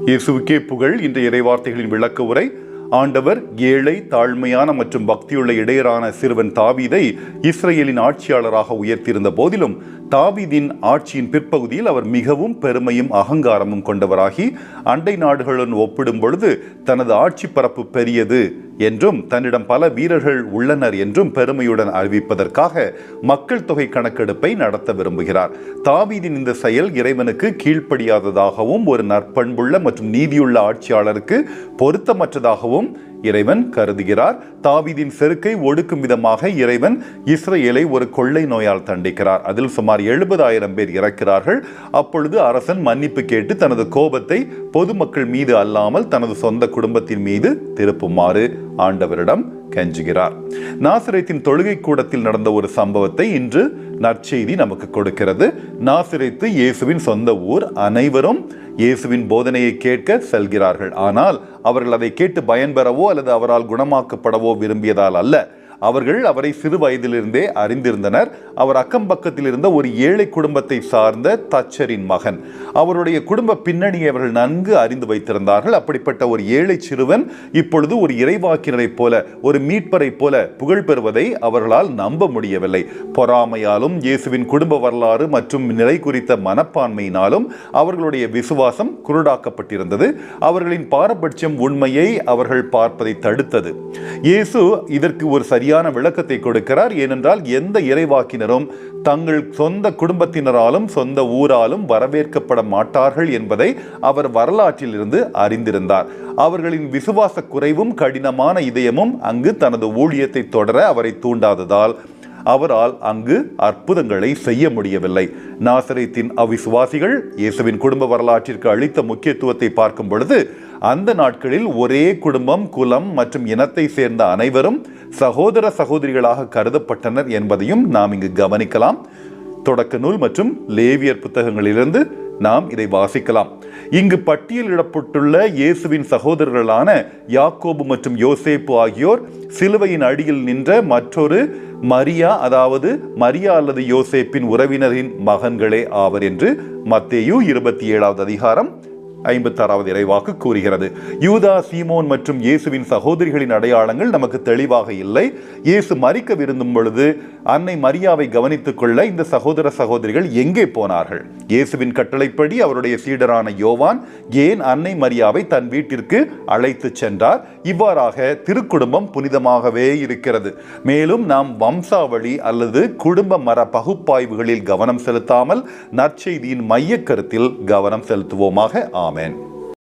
இயேசுவுக்கே புகழ். இன்றைய இறைவார்த்தைகளின் விளக்க உரை. ஆண்டவர் ஏழை, தாழ்மையான மற்றும் பக்தியுள்ள இடையரான சிறுவன் தாவீதை இஸ்ரேலின் ஆட்சியாளராக உயர்த்தியிருந்த போதிலும் தாவீதின் ஆட்சியின் பிற்பகுதியில் அவர் மிகவும் பெருமையும் அகங்காரமும் கொண்டவராகி அண்டை நாடுகளுடன் ஒப்பிடும் பொழுது தனது ஆட்சி பரப்பு பெரியது என்றும் தன்னிடம் பல வீரர்கள் உள்ளனர் என்றும் பெருமையுடன் அறிவிப்பதற்காக மக்கள் தொகை கணக்கெடுப்பை நடத்த விரும்புகிறார். தாவீதின் இந்த செயல் இறைவனுக்கு கீழ்ப்படியாததாகவும் ஒரு நற்பண்புள்ள மற்றும் நீதியுள்ள ஆட்சியாளருக்கு பொருத்தமற்றதாகவும் இறைவன் கருதுகிறார். தாவீதின் செருக்கை ஒடுக்கும் விதமாக இறைவன் இஸ்ரேலை ஒரு கொள்ளை நோயால் தண்டிக்கிறார். அதில் சுமார் 70,000 பேர் இறக்கிறார்கள். அப்பொழுது அரசன் மன்னிப்பு கேட்டு தனது கோபத்தை பொதுமக்கள் மீது அல்லாமல் தனது சொந்த குடும்பத்தின் மீது திருப்புமாறு ஆண்டவரிடம் கெஞ்சுகிறார். நாசரேத்தின் தொழுகை கூடத்தில் நடந்த ஒரு சம்பவத்தை இன்று நற்செய்தி நமக்கு கொடுக்கிறது. நாசரேத்து இயேசுவின் சொந்த ஊர். அனைவரும் இயேசுவின் போதனையை கேட்க செல்கிறார்கள். ஆனால் அவர்கள் அதை கேட்டு பயன்பெறவோ அல்லது அவரால் குணமாக்கப்படவோ விரும்பியதால் அல்ல. அவர்கள் அவரை சிறு வயதிலிருந்தே அறிந்திருந்தனர். அவர் அக்கம் பக்கத்தில் இருந்த ஒரு ஏழை குடும்பத்தை சார்ந்த தச்சரின் மகன். அவருடைய குடும்ப பின்னணியை அவர்கள் நன்கு அறிந்து வைத்திருந்தார்கள். அப்படிப்பட்ட ஒரு ஏழை சிறுவன் இப்பொழுது ஒரு இறைவாக்கினரை போல, ஒரு மீட்பரை போல புகழ் பெறுவதை அவர்களால் நம்ப முடியவில்லை. பொறாமையாலும் இயேசுவின் குடும்ப வரலாறு மற்றும் நிலை குறித்த மனப்பான்மையினாலும் அவர்களுடைய விசுவாசம் குருடாக்கப்பட்டிருந்தது. அவர்களின் பாரபட்சம் உண்மையை அவர்கள் பார்ப்பதை தடுத்தது. இயேசு இதற்கு ஒரு சரியான விளக்கத்தை கொடுக்கிறார். ஏனென்றால் எந்த இறைவாக்கினரும் தங்கள் சொந்த குடும்பத்தினராலும் சொந்த ஊராலும் வரவேற்கப்பட மாட்டார்கள் என்பதை அவர் வரலாற்றில் இருந்து அறிந்திருந்தார். அவர்களின் விசுவாச குறைவும் கடினமான இதயமும் அங்கு தனது ஊழியத்தை தொடர அவரை தூண்டாததால் அவரால் அங்கு அற்புதங்களை செய்ய முடியவில்லை. நாசரேத்தின் அவிசுவாசிகள் இயேசுவின் குடும்ப வரலாற்றிற்கு அளித்த முக்கியத்துவத்தை பார்க்கும் பொழுது அந்த நாட்களில் ஒரே குடும்பம், குலம் மற்றும் இனத்தை சேர்ந்த அனைவரும் சகோதர சகோதரிகளாக கருதப்பட்டனர் என்பதையும் நாம் இங்கு கவனிக்கலாம். தொடக்க நூல் மற்றும் லேவியர் புத்தகங்களிலிருந்து நாம் இதை வாசிக்கலாம். இங்கு பட்டியலிடப்பட்டுள்ள இயேசுவின் சகோதரர்களான யாக்கோபு மற்றும் யோசேப்பு ஆகியோர் சிலுவையின் அடியில் நின்ற மற்றொரு மரியா, அதாவது மரியா அல்லது யோசேப்பின் உறவினரின் மகன்களே ஆவர் என்று மத்தேயு 27வது அதிகாரம் 56வது இறைவாக்கு கூறுகிறது. யூதா, சீமோன் மற்றும் இயேசுவின் சகோதரிகளின் அடையாளங்கள் நமக்கு தெளிவாக இல்லை. இயேசு மரிக்க விரும்பும் பொழுது அன்னை மரியாவை கவனித்துக் கொள்ள இந்த சகோதர சகோதரிகள் எங்கே போனார்கள்? இயேசுவின் கட்டளைப்படி அவருடைய சீடரான யோவான் ஏன் அன்னை மரியாவை தன் வீட்டிற்கு அழைத்து சென்றார்? இவ்வாறாக திருக்குடும்பம் புனிதமாகவே இருக்கிறது. மேலும் நாம் வம்சாவளி அல்லது குடும்ப மர பகுப்பாய்வுகளில் கவனம் செலுத்தாமல் நற்செய்தியின் மைய கருத்தில் கவனம் செலுத்துவோமாக. ஆமென்.